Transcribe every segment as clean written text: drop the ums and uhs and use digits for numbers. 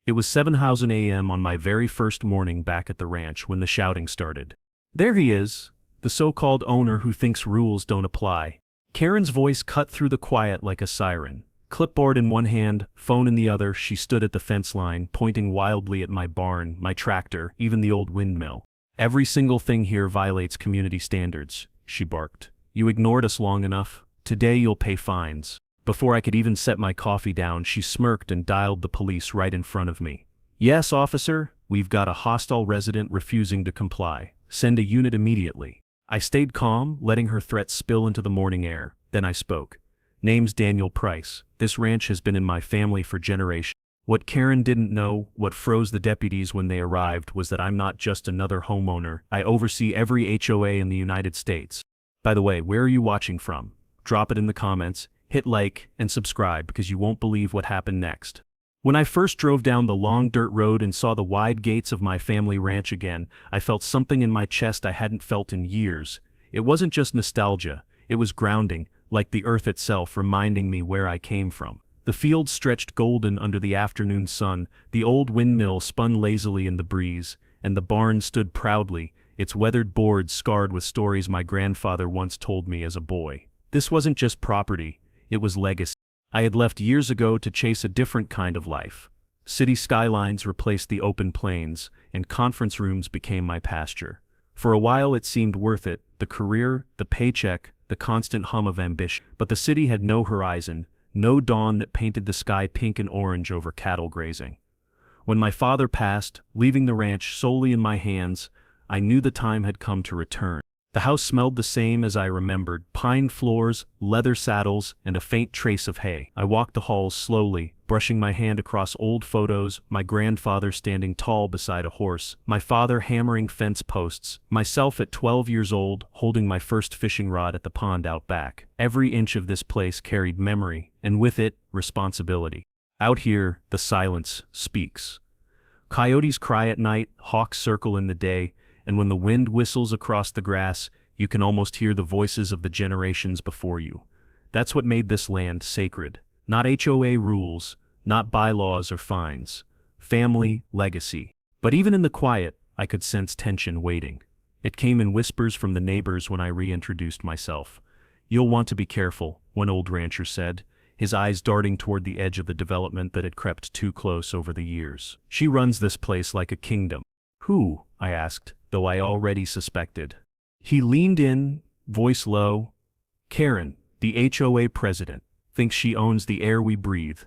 It was 7:00 a.m. on my very first morning back at the ranch when the shouting started. There he is, the so-called owner who thinks rules don't apply. Karen's voice cut through the quiet like a siren. Clipboard in one hand, phone in the other, she stood at the fence line, pointing wildly at my barn, my tractor, even the old windmill. Every single thing here violates community standards, she barked. You ignored us long enough. Today you'll pay fines. Before I could even set my coffee down, she smirked and dialed the police right in front of me. Yes, officer, we've got a hostile resident refusing to comply. Send a unit immediately. I stayed calm, letting her threats spill into the morning air. Then I spoke. Name's Daniel Price. This ranch has been in my family for generations. What Karen didn't know, what froze the deputies when they arrived, was that I'm not just another homeowner. I oversee every HOA in the United States. By the way, where are you watching from? Drop it in the comments, hit like, and subscribe because you won't believe what happened next. When I first drove down the long dirt road and saw the wide gates of my family ranch again, I felt something in my chest I hadn't felt in years. It wasn't just nostalgia, it was grounding, like the earth itself reminding me where I came from. The fields stretched golden under the afternoon sun, the old windmill spun lazily in the breeze, and the barn stood proudly, its weathered boards scarred with stories my grandfather once told me as a boy. This wasn't just property, it was legacy. I had left years ago to chase a different kind of life. City skylines replaced the open plains, and conference rooms became my pasture. For a while it seemed worth it, the career, the paycheck, the constant hum of ambition. But the city had no horizon, no dawn that painted the sky pink and orange over cattle grazing. When my father passed, leaving the ranch solely in my hands, I knew the time had come to return. The house smelled the same as I remembered, pine floors, leather saddles, and a faint trace of hay. I walked the halls slowly, brushing my hand across old photos, my grandfather standing tall beside a horse, my father hammering fence posts, myself at 12 years old, holding my first fishing rod at the pond out back. Every inch of this place carried memory, and with it, responsibility. Out here, the silence speaks. Coyotes cry at night, hawks circle in the day, and when the wind whistles across the grass, you can almost hear the voices of the generations before you. That's what made this land sacred. Not HOA rules, not bylaws or fines. Family, legacy. But even in the quiet, I could sense tension waiting. It came in whispers from the neighbors when I reintroduced myself. You'll want to be careful, one old rancher said, his eyes darting toward the edge of the development that had crept too close over the years. She runs this place like a kingdom. Who? I asked, though I already suspected. He leaned in, voice low. Karen, the HOA president, thinks she owns the air we breathe.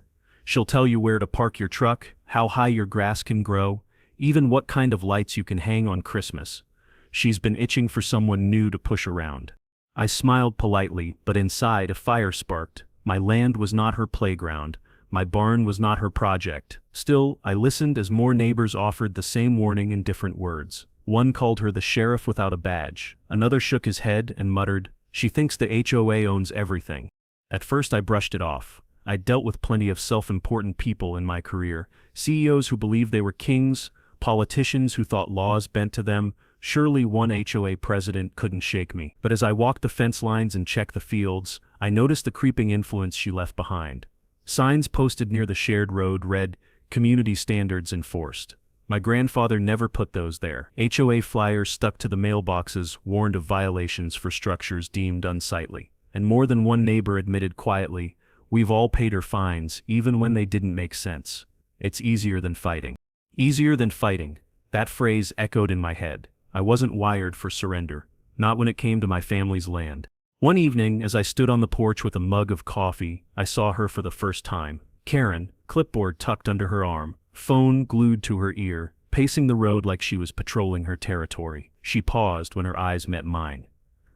She'll tell you where to park your truck, how high your grass can grow, even what kind of lights you can hang on Christmas. She's been itching for someone new to push around. I smiled politely, but inside a fire sparked. My land was not her playground. My barn was not her project. Still, I listened as more neighbors offered the same warning in different words. One called her the sheriff without a badge. Another shook his head and muttered, "She thinks the HOA owns everything." At first I brushed it off. I'd dealt with plenty of self-important people in my career. CEOs who believed they were kings, politicians who thought laws bent to them. Surely one HOA president couldn't shake me. But as I walked the fence lines and checked the fields, I noticed the creeping influence she left behind. Signs posted near the shared road read, "Community Standards Enforced." My grandfather never put those there. HOA flyers stuck to the mailboxes warned of violations for structures deemed unsightly. And more than one neighbor admitted quietly, "We've all paid her fines, even when they didn't make sense. It's easier than fighting." Easier than fighting. That phrase echoed in my head. I wasn't wired for surrender, not when it came to my family's land. One evening, as I stood on the porch with a mug of coffee, I saw her for the first time. Karen, clipboard tucked under her arm, phone glued to her ear, pacing the road like she was patrolling her territory. She paused when her eyes met mine,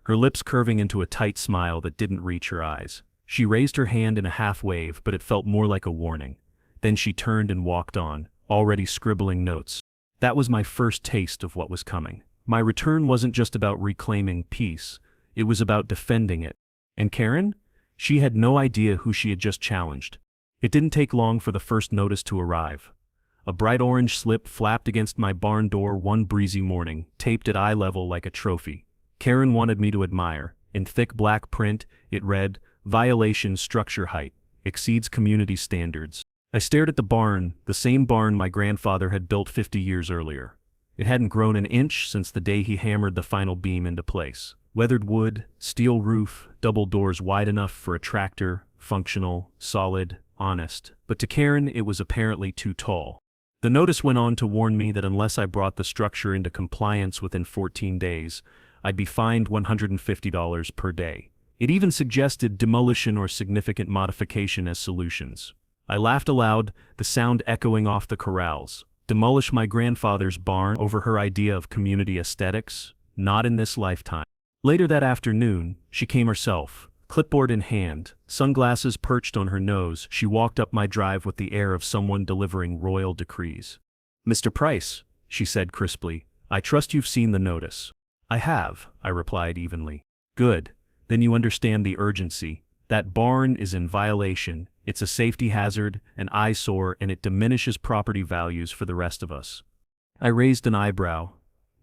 her lips curving into a tight smile that didn't reach her eyes. She raised her hand in a half wave, but it felt more like a warning. Then she turned and walked on, already scribbling notes. That was my first taste of what was coming. My return wasn't just about reclaiming peace. It was about defending it. And Karen? She had no idea who she had just challenged. It didn't take long for the first notice to arrive. A bright orange slip flapped against my barn door one breezy morning, taped at eye level like a trophy. Karen wanted me to admire. In thick black print, it read, "Violation structure height. Exceeds community standards." I stared at the barn, the same barn my grandfather had built 50 years earlier. It hadn't grown an inch since the day he hammered the final beam into place. Weathered wood, steel roof, double doors wide enough for a tractor, functional, solid, honest. But to Karen it was apparently too tall. The notice went on to warn me that unless I brought the structure into compliance within 14 days, I'd be fined $150 per day. It even suggested demolition or significant modification as solutions. I laughed aloud, the sound echoing off the corrals. Demolish my grandfather's barn over her idea of community aesthetics? Not in this lifetime. Later that afternoon, she came herself, clipboard in hand, sunglasses perched on her nose. She walked up my drive with the air of someone delivering royal decrees. "Mr. Price," she said crisply, "I trust you've seen the notice." "I have," I replied evenly. "Good. Then you understand the urgency. That barn is in violation, it's a safety hazard, an eyesore, and it diminishes property values for the rest of us." I raised an eyebrow.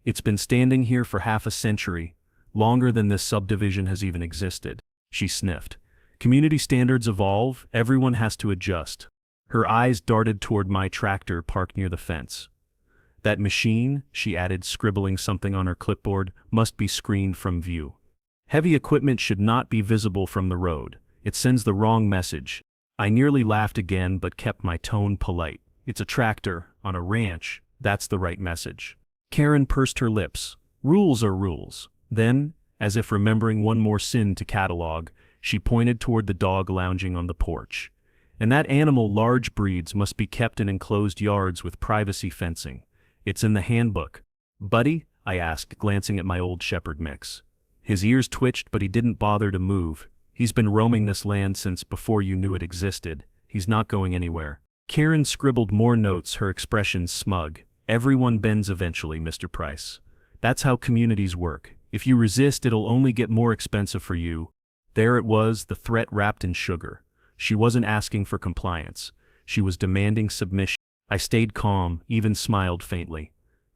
"It's been standing here for half a century, longer than this subdivision has even existed." She sniffed. "Community standards evolve, everyone has to adjust." Her eyes darted toward my tractor parked near the fence. "That machine," she added, scribbling something on her clipboard, "must be screened from view. Heavy equipment should not be visible from the road. It sends the wrong message." I nearly laughed again but kept my tone polite. "It's a tractor, on a ranch, that's the right message." Karen pursed her lips. "Rules are rules." Then, as if remembering one more sin to catalog, she pointed toward the dog lounging on the porch. "And that animal, large breeds, must be kept in enclosed yards with privacy fencing. It's in the handbook." "Buddy?" I asked, glancing at my old shepherd mix. His ears twitched but he didn't bother to move. "He's been roaming this land since before you knew it existed. He's not going anywhere." Karen scribbled more notes, her expression smug. "Everyone bends eventually, Mr. Price. That's how communities work. If you resist, it'll only get more expensive for you." There it was, the threat wrapped in sugar. She wasn't asking for compliance. She was demanding submission. I stayed calm, even smiled faintly.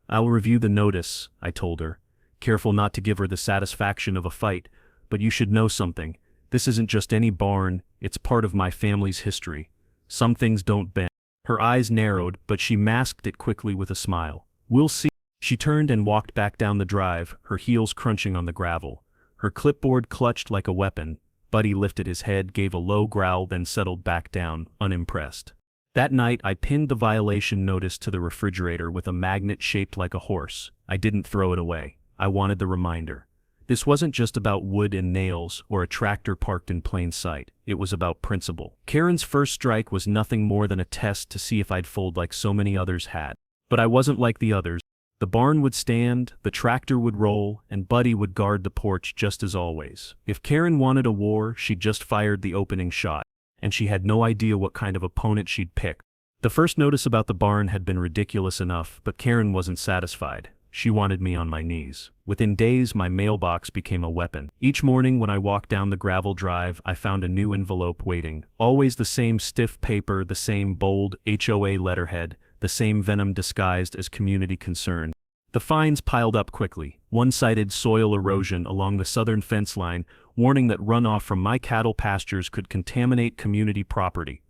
"I'll review the notice," I told her, careful not to give her the satisfaction of a fight. "But you should know something. This isn't just any barn, it's part of my family's history. Some things don't bend." Her eyes narrowed, but she masked it quickly with a smile. "We'll see." She turned and walked back down the drive, her heels crunching on the gravel. Her clipboard clutched like a weapon. Buddy lifted his head, gave a low growl, then settled back down, unimpressed. That night I pinned the violation notice to the refrigerator with a magnet shaped like a horse. I didn't throw it away. I wanted the reminder. This wasn't just about wood and nails or a tractor parked in plain sight. It was about principle. Karen's first strike was nothing more than a test to see if I'd fold like so many others had. But I wasn't like the others. The barn would stand, the tractor would roll, and Buddy would guard the porch just as always. If Karen wanted a war, she'd just fired the opening shot, and she had no idea what kind of opponent she'd pick. The first notice about the barn had been ridiculous enough, but Karen wasn't satisfied. She wanted me on my knees. Within days, my mailbox became a weapon. Each morning when I walked down the gravel drive, I found a new envelope waiting. Always the same stiff paper, the same bold HOA letterhead, the same venom disguised as community concern. The fines piled up quickly. One cited soil erosion along the southern fence line, warning that runoff from my cattle pastures could contaminate community property.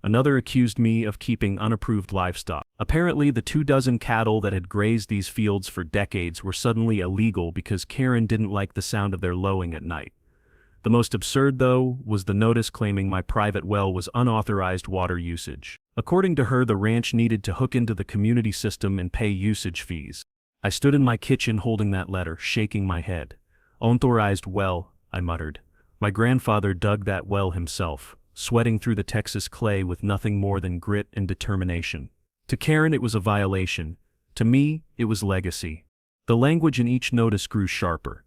Another accused me of keeping unapproved livestock. Apparently, the 24 cattle that had grazed these fields for decades were suddenly illegal because Karen didn't like the sound of their lowing at night. The most absurd, though, was the notice claiming my private well was unauthorized water usage. According to her, the ranch needed to hook into the community system and pay usage fees. I stood in my kitchen holding that letter, shaking my head. "Unauthorized well," I muttered. My grandfather dug that well himself, sweating through the Texas clay with nothing more than grit and determination. To Karen it was a violation. To me, it was legacy. The language in each notice grew sharper.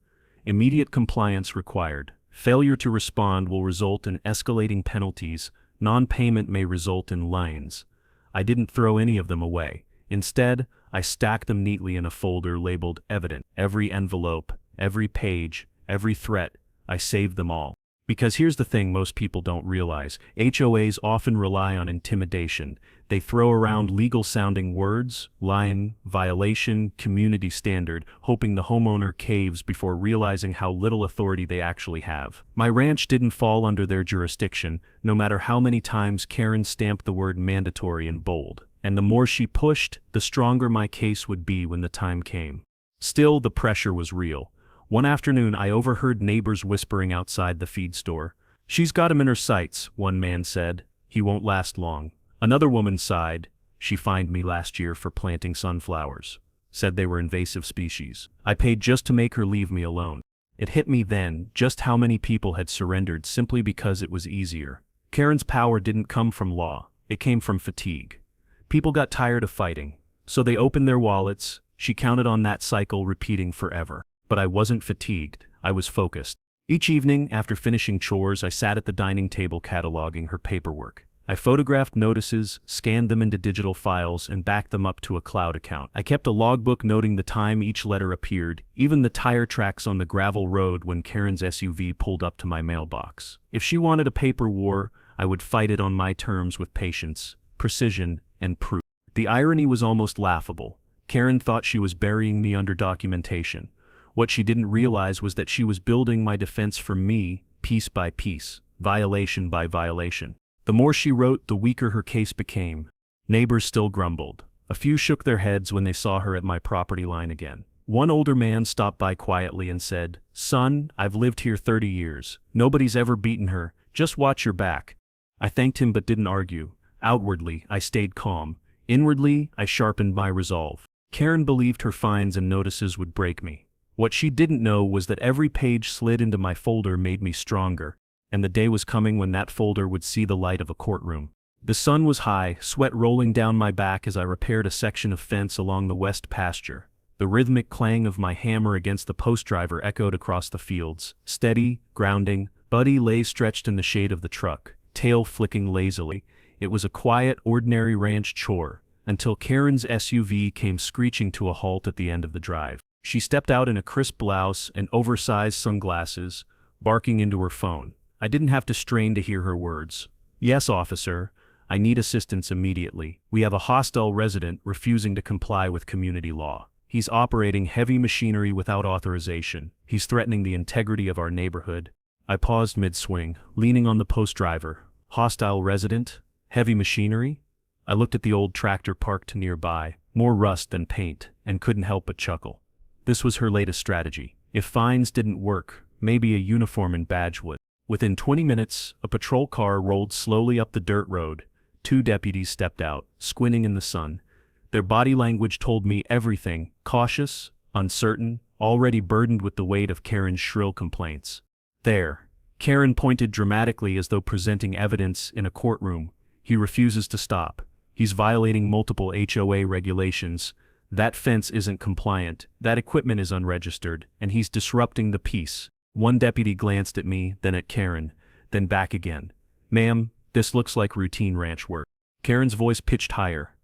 Immediate compliance required. Failure to respond will result in escalating penalties. Non-payment may result in liens. I didn't throw any of them away. Instead, I stacked them neatly in a folder labeled Evident. Every envelope, every page, every threat, I saved them all. Because here's the thing most people don't realize, HOAs often rely on intimidation. They throw around legal-sounding words, line, violation, community standard, hoping the homeowner caves before realizing how little authority they actually have. My ranch didn't fall under their jurisdiction, no matter how many times Karen stamped the word mandatory in bold. And the more she pushed, the stronger my case would be when the time came. Still, the pressure was real. One afternoon, I overheard neighbors whispering outside the feed store. "She's got him in her sights," one man said. "He won't last long." Another woman sighed. "She fined me last year for planting sunflowers. Said they were invasive species. I paid just to make her leave me alone." It hit me then just how many people had surrendered simply because it was easier. Karen's power didn't come from law. It came from fatigue. People got tired of fighting, so they opened their wallets. She counted on that cycle repeating forever. But I wasn't fatigued. I was focused. Each evening, after finishing chores, I sat at the dining table cataloging her paperwork. I photographed notices, scanned them into digital files, and backed them up to a cloud account. I kept a logbook noting the time each letter appeared, even the tire tracks on the gravel road when Karen's SUV pulled up to my mailbox. If she wanted a paper war, I would fight it on my terms with patience, precision, and proof. The irony was almost laughable. Karen thought she was burying me under documentation. What she didn't realize was that she was building my defense for me, piece by piece, violation by violation. The more she wrote, the weaker her case became. Neighbors still grumbled. A few shook their heads when they saw her at my property line again. One older man stopped by quietly and said, "Son, I've lived here 30 years. Nobody's ever beaten her. Just watch your back." I thanked him but didn't argue. Outwardly, I stayed calm. Inwardly, I sharpened my resolve. Karen believed her fines and notices would break me. What she didn't know was that every page slid into my folder made me stronger. And the day was coming when that folder would see the light of a courtroom. The sun was high, sweat rolling down my back as I repaired a section of fence along the west pasture. The rhythmic clang of my hammer against the post driver echoed across the fields. Steady, grounding, Buddy lay stretched in the shade of the truck, tail flicking lazily. It was a quiet, ordinary ranch chore, until Karen's SUV came screeching to a halt at the end of the drive. She stepped out in a crisp blouse and oversized sunglasses, barking into her phone. I didn't have to strain to hear her words. "Yes, officer. I need assistance immediately. We have a hostile resident refusing to comply with community law. He's operating heavy machinery without authorization. He's threatening the integrity of our neighborhood." I paused mid-swing, leaning on the post driver. Hostile resident? Heavy machinery? I looked at the old tractor parked nearby, more rust than paint, and couldn't help but chuckle. This was her latest strategy. If fines didn't work, maybe a uniform and badge would. Within 20 minutes, a patrol car rolled slowly up the dirt road. 2 deputies stepped out, squinting in the sun. Their body language told me everything: cautious, uncertain, already burdened with the weight of Karen's shrill complaints. "There." Karen pointed dramatically as though presenting evidence in a courtroom. "He refuses to stop. He's violating multiple HOA regulations. That fence isn't compliant, that equipment is unregistered, and he's disrupting the peace." One deputy glanced at me, then at Karen, then back again. "Ma'am, this looks like routine ranch work." Karen's voice pitched higher.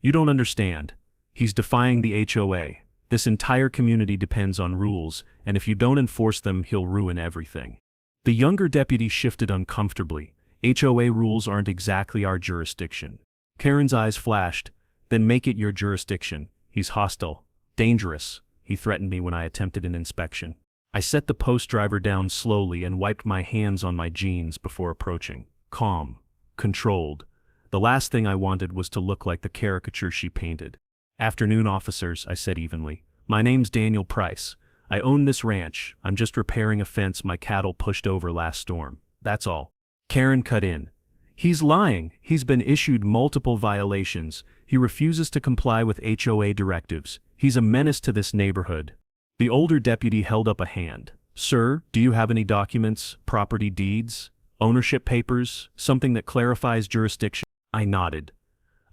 "You don't understand. He's defying the HOA. This entire community depends on rules, and if you don't enforce them, he'll ruin everything." The younger deputy shifted uncomfortably. "HOA rules aren't exactly our jurisdiction." Karen's eyes flashed. "Then make it your jurisdiction. He's hostile, dangerous," he threatened me when I attempted an inspection. I set the post driver down slowly and wiped my hands on my jeans before approaching. Calm, controlled. The last thing I wanted was to look like the caricature she painted. "Afternoon, officers," I said evenly. "My name's Daniel Price. I own this ranch. I'm just repairing a fence my cattle pushed over last storm. That's all." Karen cut in. "He's lying. He's been issued multiple violations. He refuses to comply with HOA directives. He's a menace to this neighborhood." The older deputy held up a hand. "Sir, do you have any documents, property deeds, ownership papers, something that clarifies jurisdiction?" I nodded.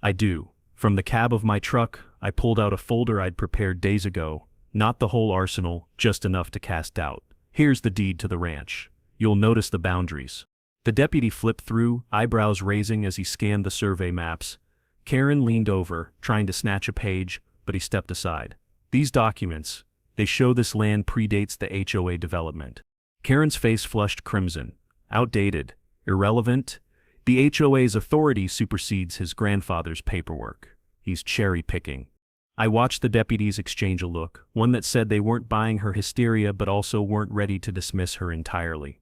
"I do. From the cab of my truck, I pulled out a folder I'd prepared days ago. Not the whole arsenal, just enough to cast doubt. Here's the deed to the ranch. You'll notice the boundaries." The deputy flipped through, eyebrows raising as he scanned the survey maps. Karen leaned over, trying to snatch a page, but he stepped aside. "These documents, they show this land predates the HOA development." Karen's face flushed crimson. "Outdated, irrelevant. The HOA's authority supersedes his grandfather's paperwork. He's cherry-picking. I watched the deputies exchange a look, one that said they weren't buying her hysteria but also weren't ready to dismiss her entirely.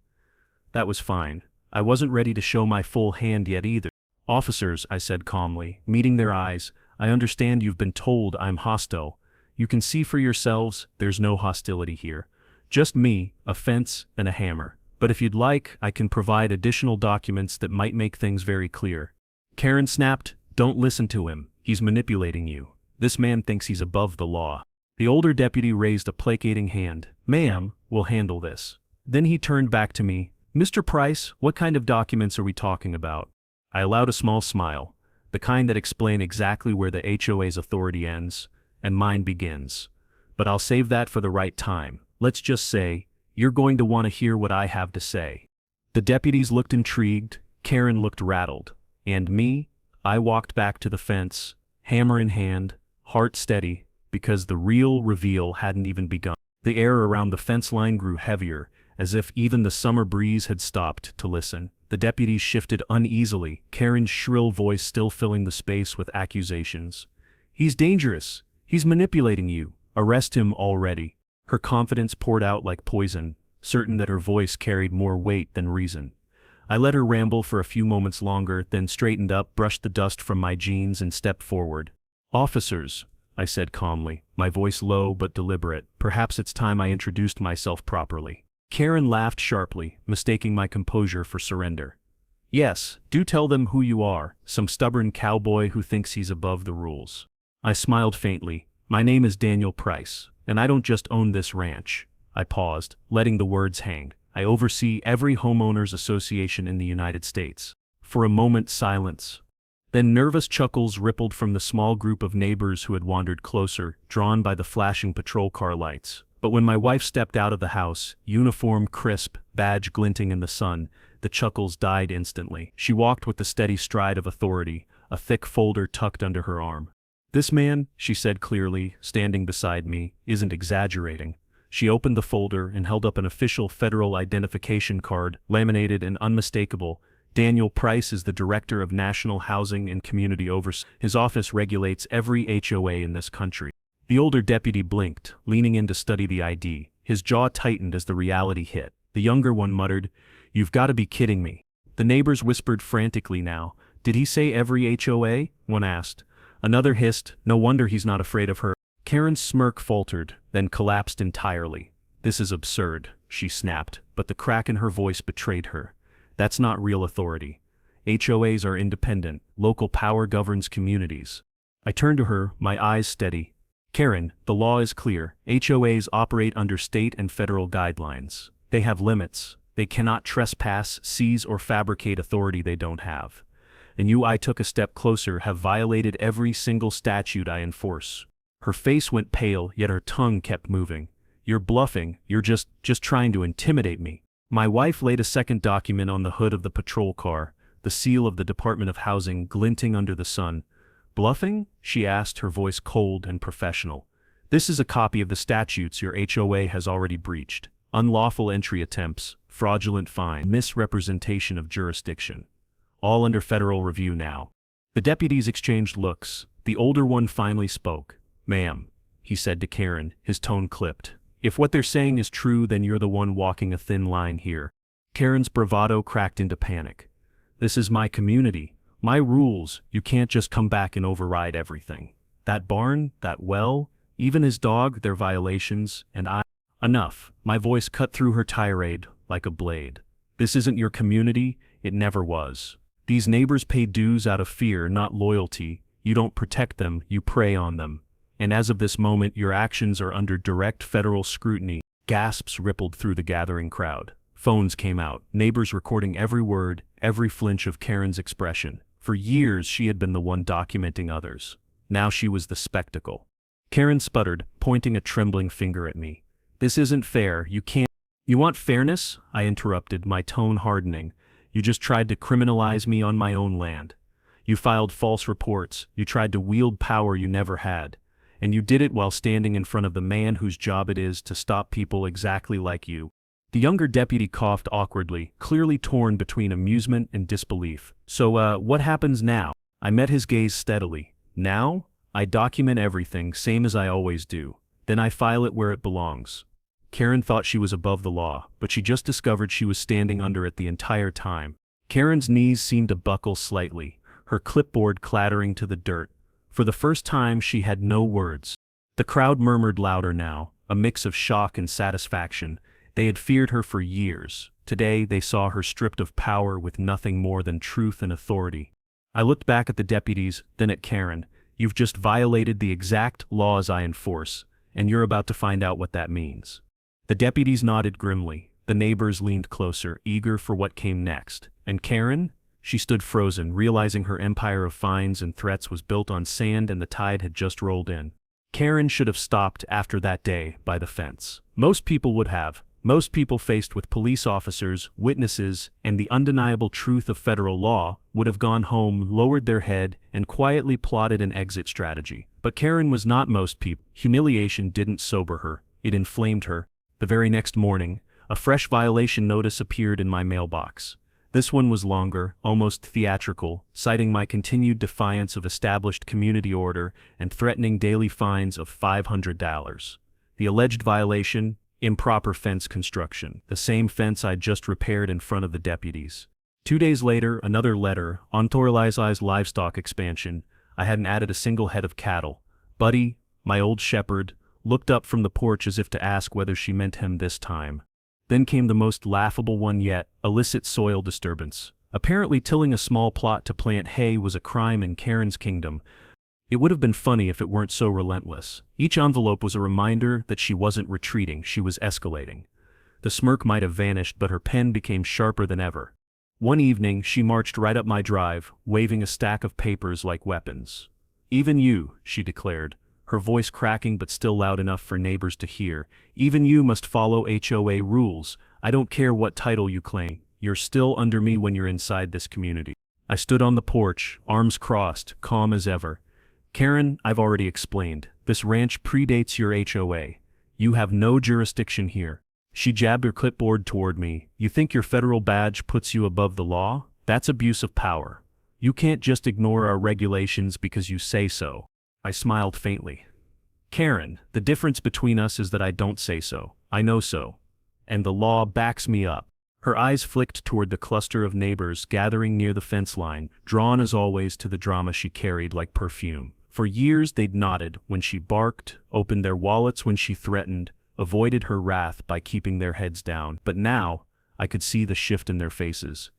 That was fine. I wasn't ready to show my full hand yet either. "Officers," I said calmly, meeting their eyes, "I understand you've been told I'm hostile. You can see for yourselves, there's no hostility here. Just me, a fence, and a hammer. But if you'd like, I can provide additional documents that might make things very clear." Karen snapped, "Don't listen to him. He's manipulating you. This man thinks he's above the law." The older deputy raised a placating hand. "Ma'am, we'll handle this." Then he turned back to me. "Mr. Price, what kind of documents are we talking about?" I allowed a small smile, the kind that explain exactly where the HOA's authority ends, and mine begins. But I'll save that for the right time. Let's just say, you're going to want to hear what I have to say. The deputies looked intrigued, Karen looked rattled, and me, I walked back to the fence, hammer in hand, heart steady, because the real reveal hadn't even begun. The air around the fence line grew heavier, as if even the summer breeze had stopped to listen. The deputies shifted uneasily, Karen's shrill voice still filling the space with accusations. "He's dangerous. He's manipulating you. Arrest him already." Her confidence poured out like poison, certain that her voice carried more weight than reason. I let her ramble for a few moments longer, then straightened up, brushed the dust from my jeans, and stepped forward. "Officers," I said calmly, my voice low but deliberate, "perhaps it's time I introduced myself properly." Karen laughed sharply, mistaking my composure for surrender. "Yes, do tell them who you are, some stubborn cowboy who thinks he's above the rules." I smiled faintly. "My name is Daniel Price, and I don't just own this ranch." I paused, letting the words hang. "I oversee every homeowners association in the United States." For a moment, silence. Then nervous chuckles rippled from the small group of neighbors who had wandered closer, drawn by the flashing patrol car lights. But when my wife stepped out of the house, uniform crisp, badge glinting in the sun, the chuckles died instantly. She walked with the steady stride of authority, a thick folder tucked under her arm. "This man," she said clearly, standing beside me, "isn't exaggerating." She opened the folder and held up an official federal identification card, laminated and unmistakable. "Daniel Price is the Director of National Housing and Community Oversight. His office regulates every HOA in this country." The older deputy blinked, leaning in to study the ID. His jaw tightened as the reality hit. The younger one muttered, "You've got to be kidding me." The neighbors whispered frantically now. "Did he say every HOA?" one asked. Another hissed, "No wonder he's not afraid of her." Karen's smirk faltered, then collapsed entirely. "This is absurd," she snapped, but the crack in her voice betrayed her. "That's not real authority. HOAs are independent. Local power governs communities." I turned to her, my eyes steady. "Karen, the law is clear. HOAs operate under state and federal guidelines. They have limits. They cannot trespass, seize, or fabricate authority they don't have. And you," I took a step closer, "have violated every single statute I enforce." Her face went pale, yet her tongue kept moving. "You're bluffing. You're just trying to intimidate me." My wife laid a second document on the hood of the patrol car, the seal of the Department of Housing glinting under the sun. "Bluffing?" she asked, her voice cold and professional. "This is a copy of the statutes your HOA has already breached. Unlawful entry attempts, fraudulent fine, misrepresentation of jurisdiction. All under federal review now." The deputies exchanged looks. The older one finally spoke. "Ma'am," he said to Karen, his tone clipped, "if what they're saying is true, then you're the one walking a thin line here." Karen's bravado cracked into panic. "This is my community. My rules. You can't just come back and override everything. That barn, that well, even his dog, they're violations, and I—" "Enough." My voice cut through her tirade like a blade. "This isn't your community. It never was. These neighbors pay dues out of fear, not loyalty. You don't protect them, you prey on them. And as of this moment, your actions are under direct federal scrutiny." Gasps rippled through the gathering crowd. Phones came out, neighbors recording every word, every flinch of Karen's expression. For years she had been the one documenting others. Now she was the spectacle. Karen sputtered, pointing a trembling finger at me. "This isn't fair. You can't—" "You want fairness?" I interrupted, my tone hardening. "You just tried to criminalize me on my own land. You filed false reports. You tried to wield power you never had. And you did it while standing in front of the man whose job it is to stop people exactly like you." The younger deputy coughed awkwardly, clearly torn between amusement and disbelief. So, what happens now? I met his gaze steadily. Now? I document everything, same as I always do. Then I file it where it belongs. Karen thought she was above the law, but she just discovered she was standing under it the entire time. Karen's knees seemed to buckle slightly, her clipboard clattering to the dirt. For the first time she had no words. The crowd murmured louder now, a mix of shock and satisfaction. They had feared her for years. Today they saw her stripped of power with nothing more than truth and authority. I looked back at the deputies, then at Karen. You've just violated the exact laws I enforce, and you're about to find out what that means. The deputies nodded grimly. The neighbors leaned closer, eager for what came next. And Karen? She stood frozen, realizing her empire of fines and threats was built on sand and the tide had just rolled in. Karen should have stopped after that day by the fence. Most people would have. Most people faced with police officers, witnesses, and the undeniable truth of federal law would have gone home, lowered their head, and quietly plotted an exit strategy. But Karen was not most people. Humiliation didn't sober her. It inflamed her. The very next morning, a fresh violation notice appeared in my mailbox. This one was longer, almost theatrical, citing my continued defiance of established community order and threatening daily fines of $500. The alleged violation: improper fence construction, the same fence I'd just repaired in front of the deputies. 2 days later, another letter: unauthorized livestock expansion. I hadn't added a single head of cattle. Buddy, my old shepherd, looked up from the porch as if to ask whether she meant him this time. Then came the most laughable one yet: illicit soil disturbance. Apparently tilling a small plot to plant hay was a crime in Karen's kingdom. It would have been funny if it weren't so relentless. Each envelope was a reminder that she wasn't retreating, she was escalating. The smirk might have vanished, but her pen became sharper than ever. One evening, she marched right up my drive, waving a stack of papers like weapons. "Even you," she declared, her voice cracking but still loud enough for neighbors to hear. "Even you must follow HOA rules. I don't care what title you claim. You're still under me when you're inside this community." I stood on the porch, arms crossed, calm as ever. "Karen, I've already explained. This ranch predates your HOA. You have no jurisdiction here." She jabbed her clipboard toward me. "You think your federal badge puts you above the law? That's abuse of power. You can't just ignore our regulations because you say so." I smiled faintly. "Karen, the difference between us is that I don't say so. I know so. And the law backs me up." Her eyes flicked toward the cluster of neighbors gathering near the fence line, drawn as always to the drama she carried like perfume. For years they'd nodded when she barked, opened their wallets when she threatened, avoided her wrath by keeping their heads down. But now, I could see the shift in their faces.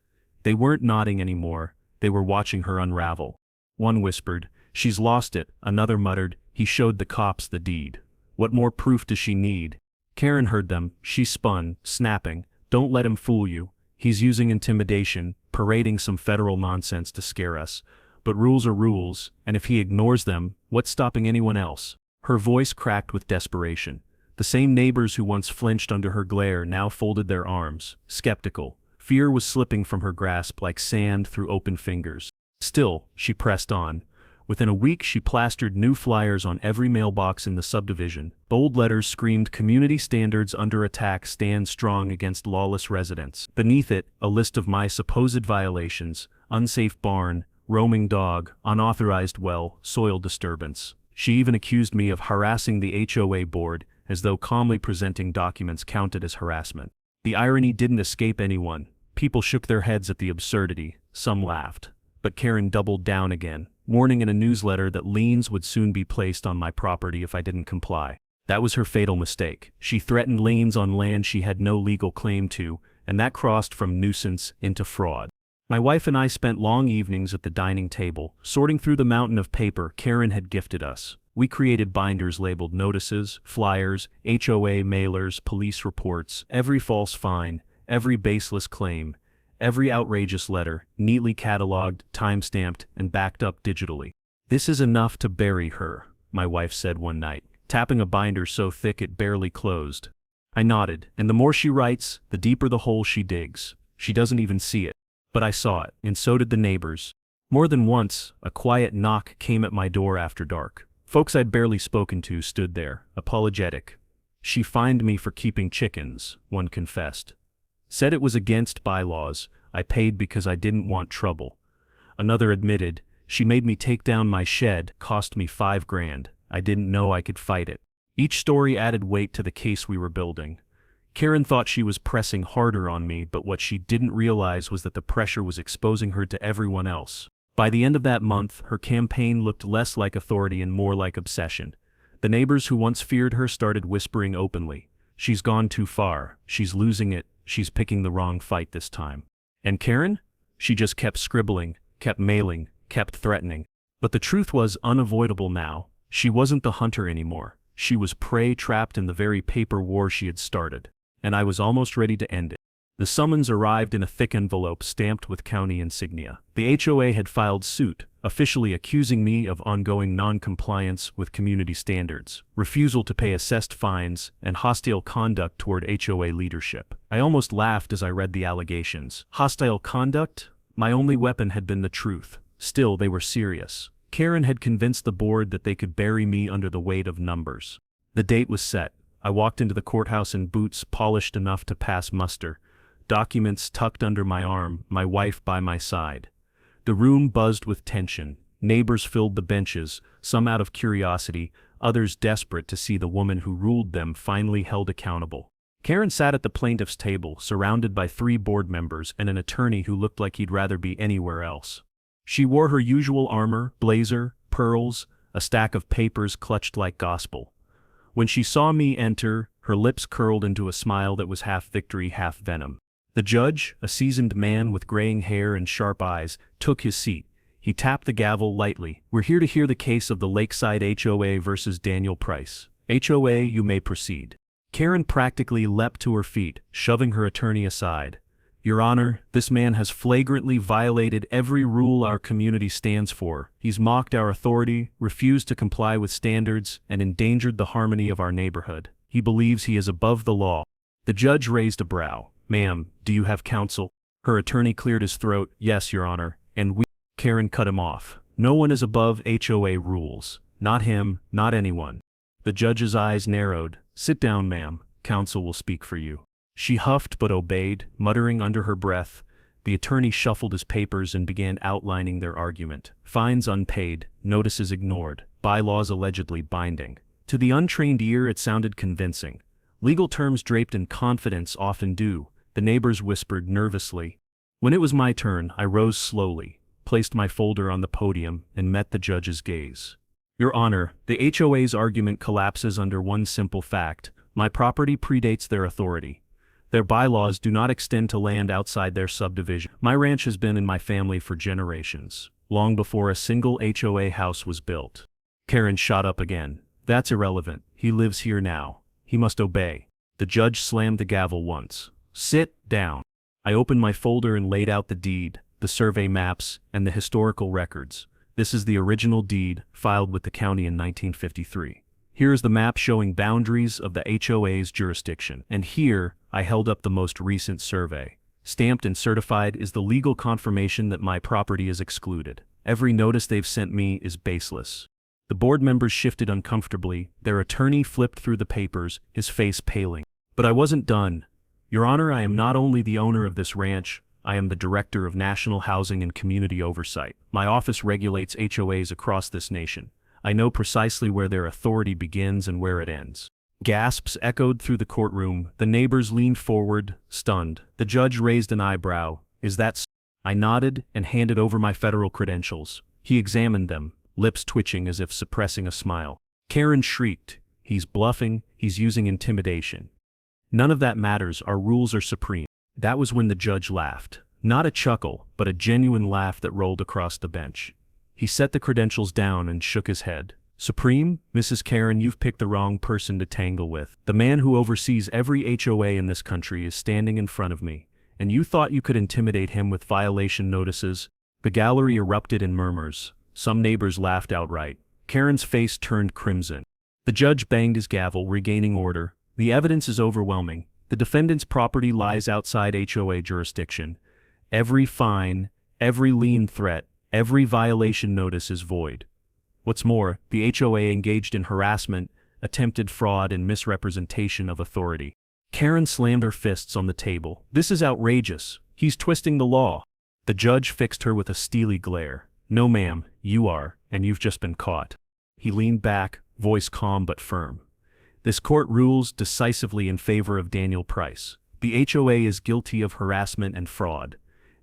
They weren't nodding anymore, they were watching her unravel. One whispered, "She's lost it." Another muttered, "He showed the cops the deed. What more proof does she need?" Karen heard them. She spun, snapping, "Don't let him fool you. He's using intimidation, parading some federal nonsense to scare us. But rules are rules, and if he ignores them, what's stopping anyone else?" Her voice cracked with desperation. The same neighbors who once flinched under her glare now folded their arms, skeptical. Fear was slipping from her grasp like sand through open fingers. Still, she pressed on. Within a week she plastered new flyers on every mailbox in the subdivision. Bold letters screamed, "Community standards under attack, stand strong against lawless residents." Beneath it, a list of my supposed violations: unsafe barn, roaming dog, unauthorized well, soil disturbance. She even accused me of harassing the HOA board, as though calmly presenting documents counted as harassment. The irony didn't escape anyone. People shook their heads at the absurdity, some laughed. But Karen doubled down again, warning in a newsletter that liens would soon be placed on my property if I didn't comply. That was her fatal mistake. She threatened liens on land she had no legal claim to, and that crossed from nuisance into fraud. My wife and I spent long evenings at the dining table, sorting through the mountain of paper Karen had gifted us. We created binders labeled notices, flyers, HOA mailers, police reports, every false fine, every baseless claim, every outrageous letter, neatly cataloged, time-stamped, and backed up digitally. "This is enough to bury her," my wife said one night, tapping a binder so thick it barely closed. I nodded, "And the more she writes, the deeper the hole she digs. She doesn't even see it." But I saw it, and so did the neighbors. More than once, a quiet knock came at my door after dark. Folks I'd barely spoken to stood there, apologetic. She fined me for keeping chickens, one confessed. Said it was against bylaws. I paid because I didn't want trouble. Another admitted, she made me take down my shed, cost me $5,000. I didn't know I could fight it. Each story added weight to the case we were building. Karen thought she was pressing harder on me, but what she didn't realize was that the pressure was exposing her to everyone else. By the end of that month, her campaign looked less like authority and more like obsession. The neighbors who once feared her started whispering openly, "She's gone too far, she's losing it, she's picking the wrong fight this time." And Karen? She just kept scribbling, kept mailing, kept threatening. But the truth was unavoidable now. She wasn't the hunter anymore. She was prey trapped in the very paper war she had started. And I was almost ready to end it. The summons arrived in a thick envelope stamped with county insignia. The HOA had filed suit, officially accusing me of ongoing non-compliance with community standards, refusal to pay assessed fines, and hostile conduct toward HOA leadership. I almost laughed as I read the allegations. Hostile conduct? My only weapon had been the truth. Still, they were serious. Karen had convinced the board that they could bury me under the weight of numbers. The date was set. I walked into the courthouse in boots polished enough to pass muster, documents tucked under my arm, my wife by my side. The room buzzed with tension. Neighbors filled the benches, some out of curiosity, others desperate to see the woman who ruled them finally held accountable. Karen sat at the plaintiff's table, surrounded by 3 board members and an attorney who looked like he'd rather be anywhere else. She wore her usual armor, blazer, pearls, a stack of papers clutched like gospel. When she saw me enter, her lips curled into a smile that was half victory, half venom. The judge, a seasoned man with graying hair and sharp eyes, took his seat. He tapped the gavel lightly. "We're here to hear the case of the Lakeside HOA versus Daniel Price. HOA, you may proceed." Karen practically leapt to her feet, shoving her attorney aside. "Your Honor, this man has flagrantly violated every rule our community stands for. He's mocked our authority, refused to comply with standards, and endangered the harmony of our neighborhood. He believes he is above the law." The judge raised a brow. "Ma'am, do you have counsel?" Her attorney cleared his throat. "Yes, Your Honor, and we—" Karen cut him off. "No one is above HOA rules. Not him, not anyone." The judge's eyes narrowed. "Sit down, ma'am. Counsel will speak for you." She huffed but obeyed, muttering under her breath. The attorney shuffled his papers and began outlining their argument. Fines unpaid, notices ignored, bylaws allegedly binding. To the untrained ear it sounded convincing. Legal terms draped in confidence often do. The neighbors whispered nervously. When it was my turn, I rose slowly, placed my folder on the podium, and met the judge's gaze. "Your Honor, the HOA's argument collapses under one simple fact. My property predates their authority. Their bylaws do not extend to land outside their subdivision. My ranch has been in my family for generations, long before a single HOA house was built." Karen shot up again. "That's irrelevant. He lives here now. He must obey." The judge slammed the gavel once. "Sit down." I opened my folder and laid out the deed, the survey maps, and the historical records. This is the original deed, filed with the county in 1953. Here is the map showing boundaries of the HOA's jurisdiction. And here, I held up the most recent survey. Stamped and certified is the legal confirmation that my property is excluded. Every notice they've sent me is baseless. The board members shifted uncomfortably. Their attorney flipped through the papers, his face paling. But I wasn't done. "Your Honor, I am not only the owner of this ranch, I am the Director of National Housing and Community Oversight. My office regulates HOAs across this nation. I know precisely where their authority begins and where it ends." Gasps echoed through the courtroom. The neighbors leaned forward, stunned. The judge raised an eyebrow. "Is that so?" I nodded and handed over my federal credentials. He examined them, lips twitching as if suppressing a smile. Karen shrieked. "He's bluffing, he's using intimidation." "None of that matters, our rules are supreme." That was when the judge laughed. Not a chuckle, but a genuine laugh that rolled across the bench. He set the credentials down and shook his head. "Supreme? Mrs. Karen, you've picked the wrong person to tangle with. The man who oversees every HOA in this country is standing in front of me, and you thought you could intimidate him with violation notices?" The gallery erupted in murmurs. Some neighbors laughed outright. Karen's face turned crimson. The judge banged his gavel, regaining order. "The evidence is overwhelming. The defendant's property lies outside HOA jurisdiction. Every fine, every lien threat, every violation notice is void. What's more, the HOA engaged in harassment, attempted fraud and misrepresentation of authority. Karen slammed her fists on the table. "This is outrageous. He's twisting the law." The judge fixed her with a steely glare. "No ma'am, you are, and you've just been caught." He leaned back, voice calm but firm. "This court rules decisively in favor of Daniel Price. The HOA is guilty of harassment and fraud.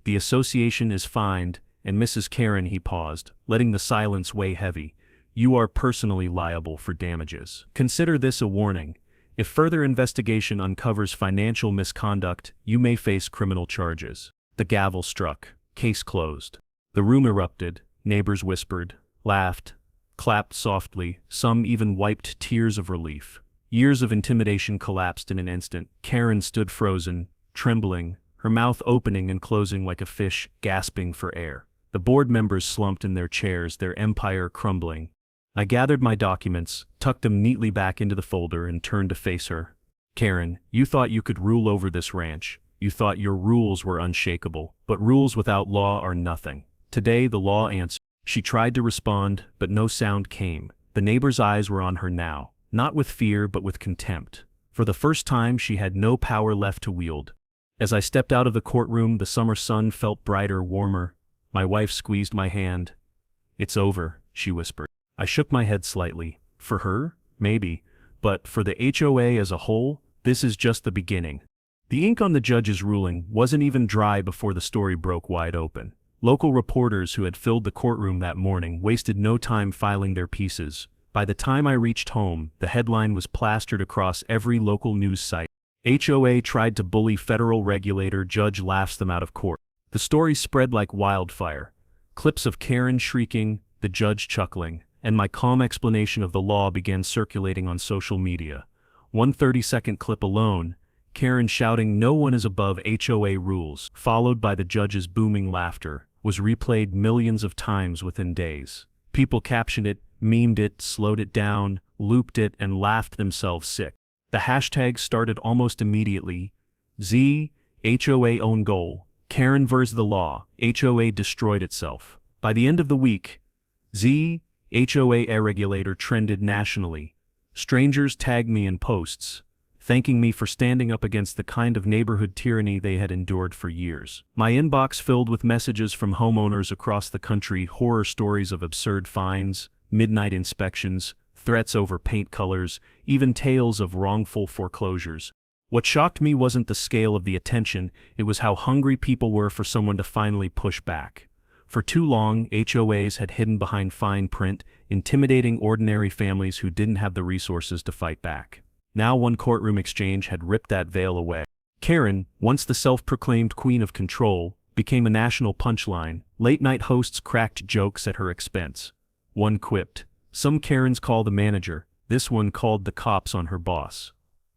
The association is fined, and Mrs. Karen," he paused, letting the silence weigh heavy, "you are personally liable for damages. Consider this a warning. If further investigation uncovers financial misconduct, you may face criminal charges." The gavel struck. Case closed. The room erupted. Neighbors whispered, laughed, clapped softly, some even wiped tears of relief. Years of intimidation collapsed in an instant. Karen stood frozen, trembling, her mouth opening and closing like a fish, gasping for air. The board members slumped in their chairs, their empire crumbling. I gathered my documents, tucked them neatly back into the folder, and turned to face her. "Karen, you thought you could rule over this ranch. You thought your rules were unshakable, but rules without law are nothing. Today the law answered." She tried to respond, but no sound came. The neighbors' eyes were on her now, not with fear but with contempt. For the first time she had no power left to wield. As I stepped out of the courtroom, the summer sun felt brighter, warmer. My wife squeezed my hand. "It's over," she whispered. I shook my head slightly. For her? Maybe. But for the HOA as a whole, this is just the beginning. The ink on the judge's ruling wasn't even dry before the story broke wide open. Local reporters who had filled the courtroom that morning wasted no time filing their pieces. By the time I reached home, the headline was plastered across every local news site. HOA tried to bully federal regulator, judge laughs them out of court. The story spread like wildfire. Clips of Karen shrieking, the judge chuckling, and my calm explanation of the law began circulating on social media. One 30-second clip alone, Karen shouting "No one is above HOA rules," followed by the judge's booming laughter, was replayed millions of times within days. People captioned it, memed it, slowed it down, looped it, and laughed themselves sick. The hashtag started almost immediately. HOA own goal. Karen versus the law. HOA destroyed itself. By the end of the week, HOA regulator trended nationally. Strangers tagged me in posts, thanking me for standing up against the kind of neighborhood tyranny they had endured for years. My inbox filled with messages from homeowners across the country, horror stories of absurd fines, midnight inspections, threats over paint colors, even tales of wrongful foreclosures. What shocked me wasn't the scale of the attention, it was how hungry people were for someone to finally push back. For too long, HOAs had hidden behind fine print, intimidating ordinary families who didn't have the resources to fight back. Now one courtroom exchange had ripped that veil away. Karen, once the self-proclaimed queen of control, became a national punchline. Late-night hosts cracked jokes at her expense. One quipped, "Some Karens call the manager, this one called the cops on her boss."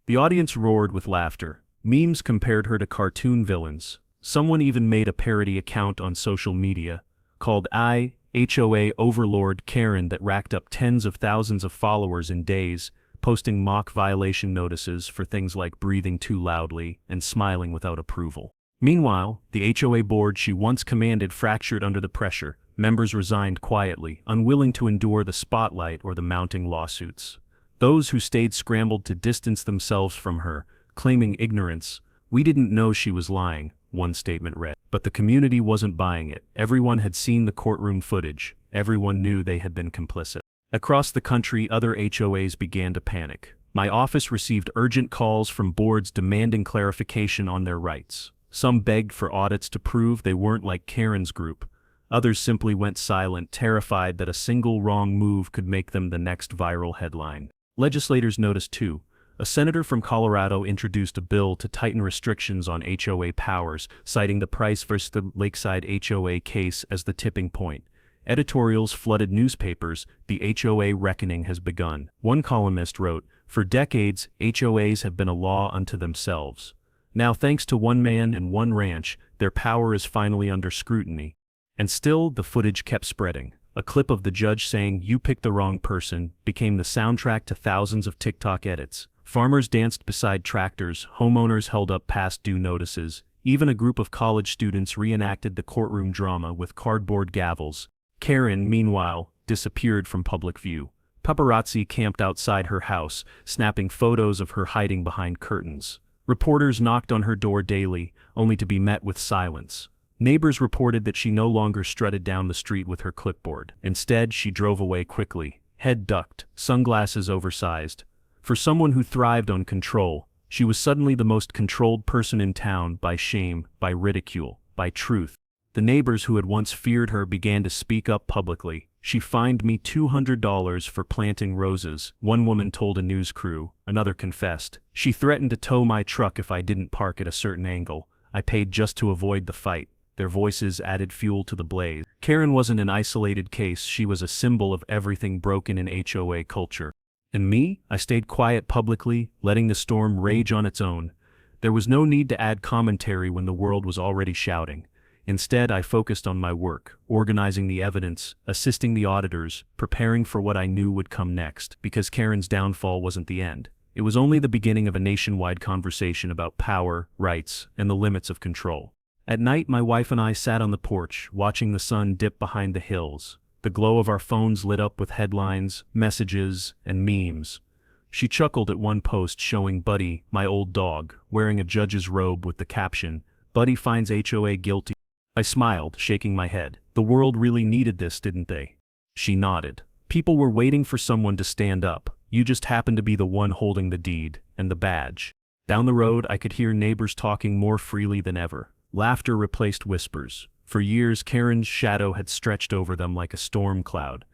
The audience roared with laughter. Memes compared her to cartoon villains. Someone even made a parody account on social media, called HOA Overlord Karen, that racked up tens of thousands of followers in days, posting mock violation notices for things like breathing too loudly and smiling without approval. Meanwhile, the HOA board she once commanded fractured under the pressure. Members resigned quietly, unwilling to endure the spotlight or the mounting lawsuits. Those who stayed scrambled to distance themselves from her, claiming ignorance. "We didn't know she was lying," one statement read. But the community wasn't buying it. Everyone had seen the courtroom footage. Everyone knew they had been complicit. Across the country, other HOAs began to panic. My office received urgent calls from boards demanding clarification on their rights. Some begged for audits to prove they weren't like Karen's group. Others simply went silent, terrified that a single wrong move could make them the next viral headline. Legislators noticed too. A senator from Colorado introduced a bill to tighten restrictions on HOA powers, citing the Price versus the Lakeside HOA case as the tipping point. Editorials flooded newspapers. "The HOA reckoning has begun." One columnist wrote, "For decades, HOAs have been a law unto themselves. Now, thanks to one man and one ranch, their power is finally under scrutiny." And still, the footage kept spreading. A clip of the judge saying, "You picked the wrong person," became the soundtrack to thousands of TikTok edits. Farmers danced beside tractors, homeowners held up past due notices. Even a group of college students reenacted the courtroom drama with cardboard gavels. Karen, meanwhile, disappeared from public view. Paparazzi camped outside her house, snapping photos of her hiding behind curtains. Reporters knocked on her door daily, only to be met with silence. Neighbors reported that she no longer strutted down the street with her clipboard. Instead, she drove away quickly, head ducked, sunglasses oversized. For someone who thrived on control, she was suddenly the most controlled person in town by shame, by ridicule, by truth. The neighbors who had once feared her began to speak up publicly. She fined me $200 for planting roses, one woman told a news crew. Another confessed. She threatened to tow my truck if I didn't park at a certain angle. I paid just to avoid the fight. Their voices added fuel to the blaze. Karen wasn't an isolated case, she was a symbol of everything broken in HOA culture. And me? I stayed quiet publicly, letting the storm rage on its own. There was no need to add commentary when the world was already shouting. Instead, I focused on my work, organizing the evidence, assisting the auditors, preparing for what I knew would come next, because Karen's downfall wasn't the end. It was only the beginning of a nationwide conversation about power, rights, and the limits of control. At night, my wife and I sat on the porch, watching the sun dip behind the hills. The glow of our phones lit up with headlines, messages, and memes. She chuckled at one post showing Buddy, my old dog, wearing a judge's robe with the caption, "Buddy finds HOA guilty." I smiled, shaking my head. The world really needed this, didn't they? She nodded. People were waiting for someone to stand up. You just happened to be the one holding the deed, and the badge. Down the road, I could hear neighbors talking more freely than ever. Laughter replaced whispers. For years, Karen's shadow had stretched over them like a storm cloud.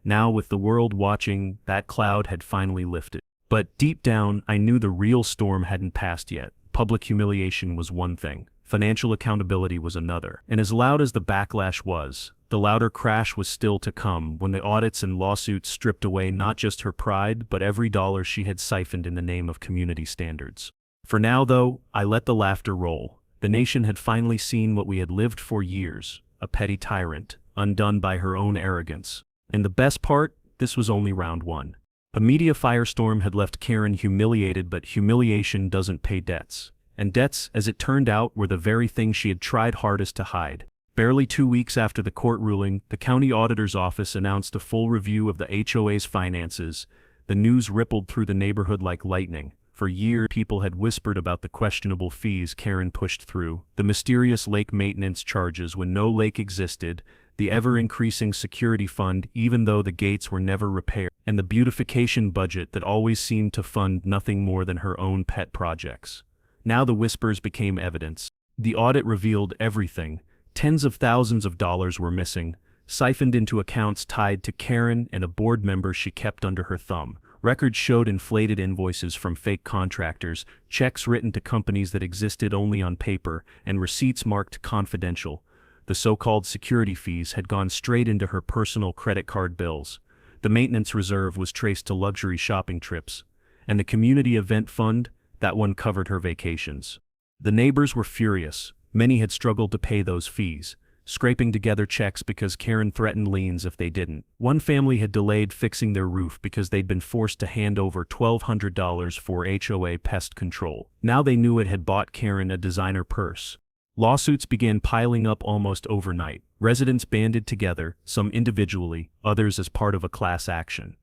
Now, with the world watching, that cloud had finally lifted. But deep down, I knew the real storm hadn't passed yet. Public humiliation was one thing. Financial accountability was another. And as loud as the backlash was, the louder crash was still to come when the audits and lawsuits stripped away not just her pride, but every dollar she had siphoned in the name of community standards. For now, though, I let the laughter roll. The nation had finally seen what we had lived for years, a petty tyrant, undone by her own arrogance. And the best part, this was only round one. A media firestorm had left Karen humiliated, but humiliation doesn't pay debts. And debts, as it turned out, were the very thing she had tried hardest to hide. Barely 2 weeks after the court ruling, the county auditor's office announced a full review of the HOA's finances. The news rippled through the neighborhood like lightning. For years, people had whispered about the questionable fees Karen pushed through, the mysterious lake maintenance charges when no lake existed, the ever-increasing security fund even though the gates were never repaired, and the beautification budget that always seemed to fund nothing more than her own pet projects. Now the whispers became evidence. The audit revealed everything. Tens of thousands of dollars were missing, siphoned into accounts tied to Karen and a board member she kept under her thumb. Records showed inflated invoices from fake contractors, checks written to companies that existed only on paper, and receipts marked confidential. The so-called security fees had gone straight into her personal credit card bills. The maintenance reserve was traced to luxury shopping trips. And the community event fund? That one covered her vacations. The neighbors were furious. Many had struggled to pay those fees, scraping together checks because Karen threatened liens if they didn't. One family had delayed fixing their roof because they'd been forced to hand over $1,200 for HOA pest control. Now they knew it had bought Karen a designer purse. Lawsuits began piling up almost overnight. Residents banded together, some individually, others as part of a class action.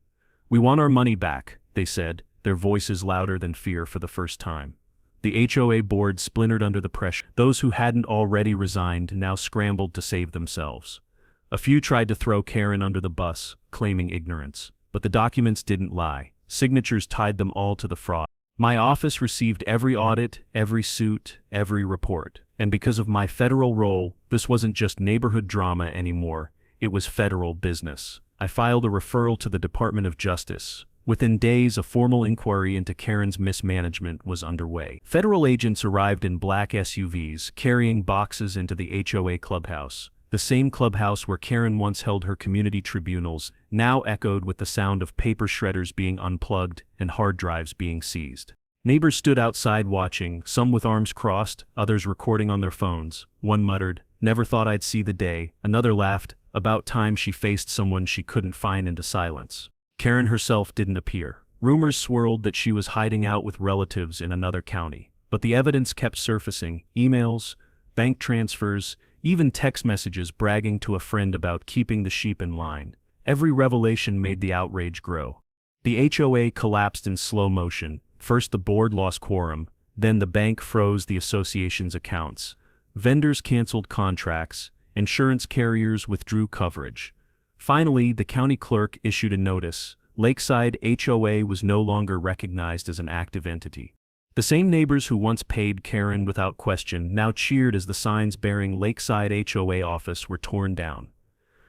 "We want our money back," they said, their voices louder than fear for the first time. The HOA board splintered under the pressure. Those who hadn't already resigned now scrambled to save themselves. A few tried to throw Karen under the bus, claiming ignorance. But the documents didn't lie. Signatures tied them all to the fraud. My office received every audit, every suit, every report. And because of my federal role, this wasn't just neighborhood drama anymore. It was federal business. I filed a referral to the Department of Justice. Within days, a formal inquiry into Karen's mismanagement was underway. Federal agents arrived in black SUVs, carrying boxes into the HOA clubhouse. The same clubhouse where Karen once held her community tribunals now echoed with the sound of paper shredders being unplugged and hard drives being seized. Neighbors stood outside watching, some with arms crossed, others recording on their phones. One muttered, "Never thought I'd see the day." Another laughed, about time she faced someone she couldn't find, into silence. Karen herself didn't appear. Rumors swirled that she was hiding out with relatives in another county. But the evidence kept surfacing: emails, bank transfers, even text messages bragging to a friend about keeping the sheep in line. Every revelation made the outrage grow. The HOA collapsed in slow motion. First the board lost quorum, then the bank froze the association's accounts. Vendors canceled contracts, insurance carriers withdrew coverage. Finally, the county clerk issued a notice. Lakeside HOA was no longer recognized as an active entity. The same neighbors who once paid Karen without question now cheered as the signs bearing Lakeside HOA office were torn down.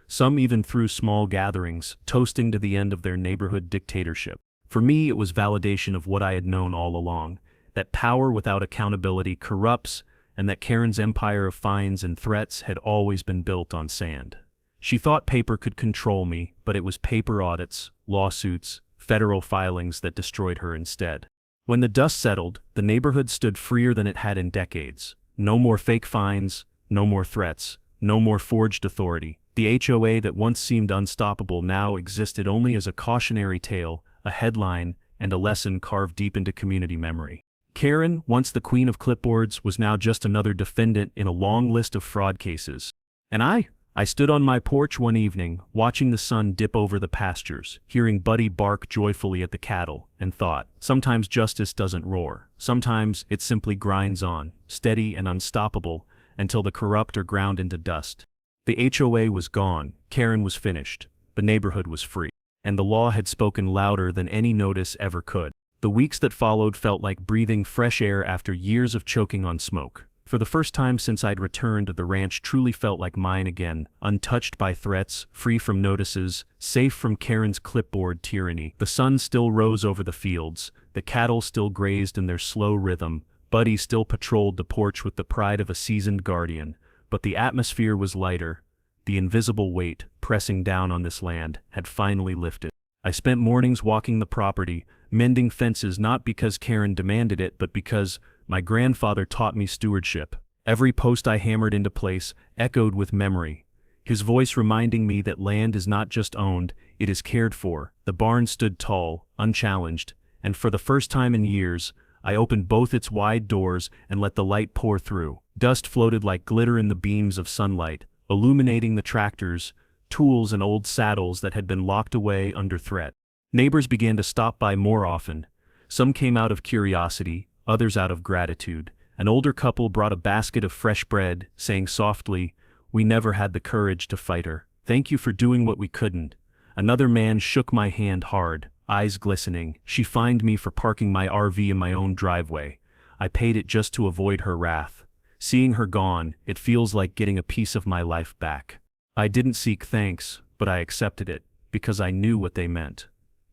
Some even threw small gatherings, toasting to the end of their neighborhood dictatorship. For me, it was validation of what I had known all along, that power without accountability corrupts, and that Karen's empire of fines and threats had always been built on sand. She thought paper could control me, but it was paper audits, lawsuits, federal filings that destroyed her instead. When the dust settled, the neighborhood stood freer than it had in decades. No more fake fines, no more threats, no more forged authority. The HOA that once seemed unstoppable now existed only as a cautionary tale, a headline, and a lesson carved deep into community memory. Karen, once the queen of clipboards, was now just another defendant in a long list of fraud cases. And I stood on my porch one evening, watching the sun dip over the pastures, hearing Buddy bark joyfully at the cattle, and thought, sometimes justice doesn't roar. Sometimes it simply grinds on, steady and unstoppable, until the corrupt are ground into dust. The HOA was gone, Karen was finished, the neighborhood was free, and the law had spoken louder than any notice ever could. The weeks that followed felt like breathing fresh air after years of choking on smoke. For the first time since I'd returned, the ranch truly felt like mine again, untouched by threats, free from notices, safe from Karen's clipboard tyranny. The sun still rose over the fields, the cattle still grazed in their slow rhythm, Buddy still patrolled the porch with the pride of a seasoned guardian, but the atmosphere was lighter. The invisible weight, pressing down on this land, had finally lifted. I spent mornings walking the property, mending fences not because Karen demanded it but because my grandfather taught me stewardship. Every post I hammered into place echoed with memory, his voice reminding me that land is not just owned, it is cared for. The barn stood tall, unchallenged, and for the first time in years, I opened both its wide doors and let the light pour through. Dust floated like glitter in the beams of sunlight, illuminating the tractors, tools and old saddles that had been locked away under threat. Neighbors began to stop by more often. Some came out of curiosity, others out of gratitude. An older couple brought a basket of fresh bread, saying softly, "We never had the courage to fight her. Thank you for doing what we couldn't." Another man shook my hand hard, eyes glistening. "She fined me for parking my RV in my own driveway. I paid it just to avoid her wrath. Seeing her gone, it feels like getting a piece of my life back." I didn't seek thanks, but I accepted it, because I knew what they meant.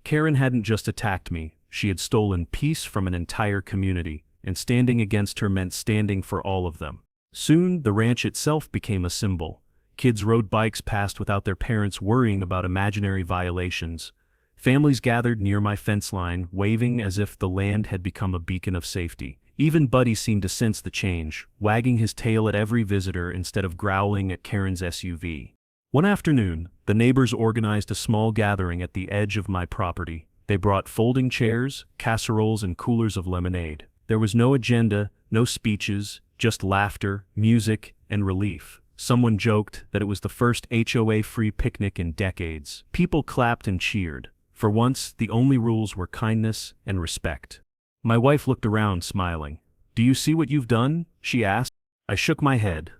Karen hadn't just attacked me, she had stolen peace from an entire community, and standing against her meant standing for all of them. Soon, the ranch itself became a symbol. Kids rode bikes past without their parents worrying about imaginary violations. Families gathered near my fence line, waving as if the land had become a beacon of safety. Even Buddy seemed to sense the change, wagging his tail at every visitor instead of growling at Karen's SUV. One afternoon, the neighbors organized a small gathering at the edge of my property. They brought folding chairs, casseroles, and coolers of lemonade. There was no agenda, no speeches, just laughter, music, and relief. Someone joked that it was the first HOA-free picnic in decades. People clapped and cheered. For once, the only rules were kindness and respect. My wife looked around, smiling. "Do you see what you've done?" she asked. I shook my head.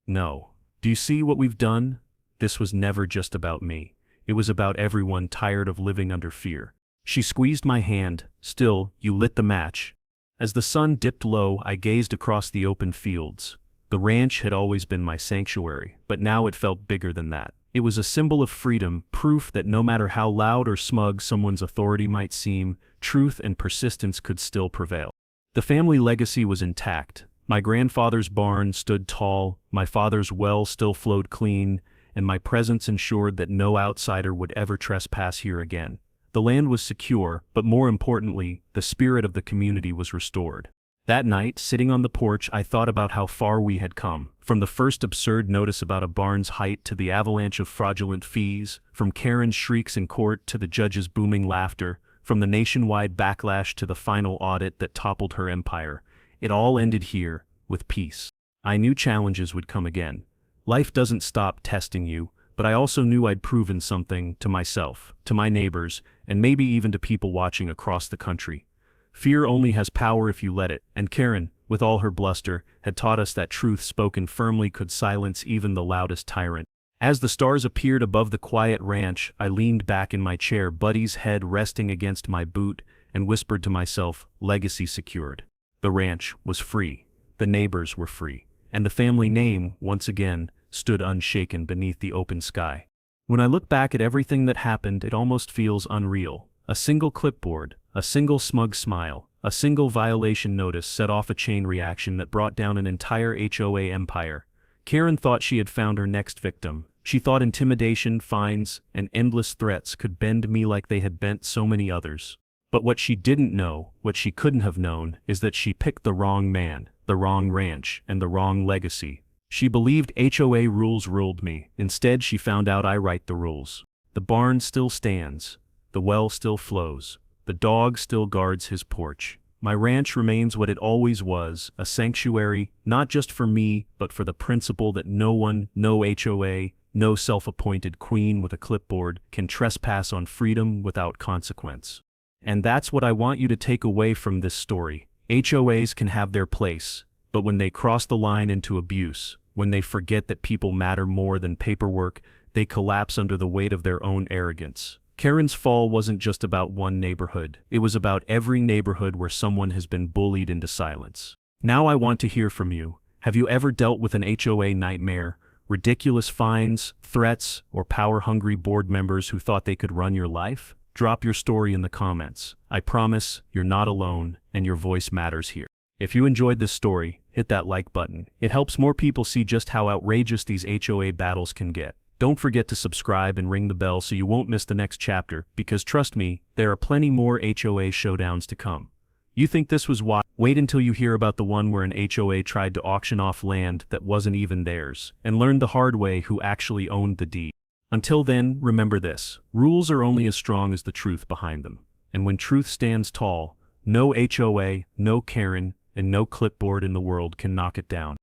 "No. Do you see what we've done?" This was never just about me. It was about everyone tired of living under fear. She squeezed my hand. "Still, you lit the match." As the sun dipped low, I gazed across the open fields. The ranch had always been my sanctuary, but now it felt bigger than that. It was a symbol of freedom, proof that no matter how loud or smug someone's authority might seem, truth and persistence could still prevail. The family legacy was intact. My grandfather's barn stood tall, my father's well still flowed clean, and my presence ensured that no outsider would ever trespass here again. The land was secure, but more importantly, the spirit of the community was restored. That night, sitting on the porch, I thought about how far we had come. From the first absurd notice about a barn's height to the avalanche of fraudulent fees, from Karen's shrieks in court to the judge's booming laughter, from the nationwide backlash to the final audit that toppled her empire. It all ended here, with peace. I knew challenges would come again. Life doesn't stop testing you, but I also knew I'd proven something to myself, to my neighbors, and maybe even to people watching across the country. Fear only has power if you let it, and Karen, with all her bluster, had taught us that truth spoken firmly could silence even the loudest tyrant. As the stars appeared above the quiet ranch, I leaned back in my chair, Buddy's head resting against my boot, and whispered to myself, legacy secured. The ranch was free, the neighbors were free, and the family name, once again, stood unshaken beneath the open sky. When I look back at everything that happened, it almost feels unreal. A single clipboard, a single smug smile, a single violation notice set off a chain reaction that brought down an entire HOA empire. Karen thought she had found her next victim. She thought intimidation, fines, and endless threats could bend me like they had bent so many others. But what she didn't know, what she couldn't have known, is that she picked the wrong man, the wrong ranch, and the wrong legacy. She believed HOA rules ruled me. Instead, she found out I write the rules. The barn still stands. The well still flows. The dog still guards his porch. My ranch remains what it always was, a sanctuary, not just for me, but for the principle that no one, no HOA, no self-appointed queen with a clipboard, can trespass on freedom without consequence. And that's what I want you to take away from this story. HOAs can have their place, but when they cross the line into abuse, when they forget that people matter more than paperwork, they collapse under the weight of their own arrogance. Karen's fall wasn't just about one neighborhood. It was about every neighborhood where someone has been bullied into silence. Now I want to hear from you. Have you ever dealt with an HOA nightmare? Ridiculous fines, threats, or power-hungry board members who thought they could run your life? Drop your story in the comments. I promise you're not alone, and your voice matters here. If you enjoyed this story, hit that like button. It helps more people see just how outrageous these HOA battles can get. Don't forget to subscribe and ring the bell so you won't miss the next chapter, because trust me, there are plenty more HOA showdowns to come. You think this was wild? Wait until you hear about the one where an HOA tried to auction off land that wasn't even theirs, and learn the hard way who actually owned the deed. Until then, remember this: rules are only as strong as the truth behind them. And when truth stands tall, no HOA, no Karen, and no clipboard in the world can knock it down.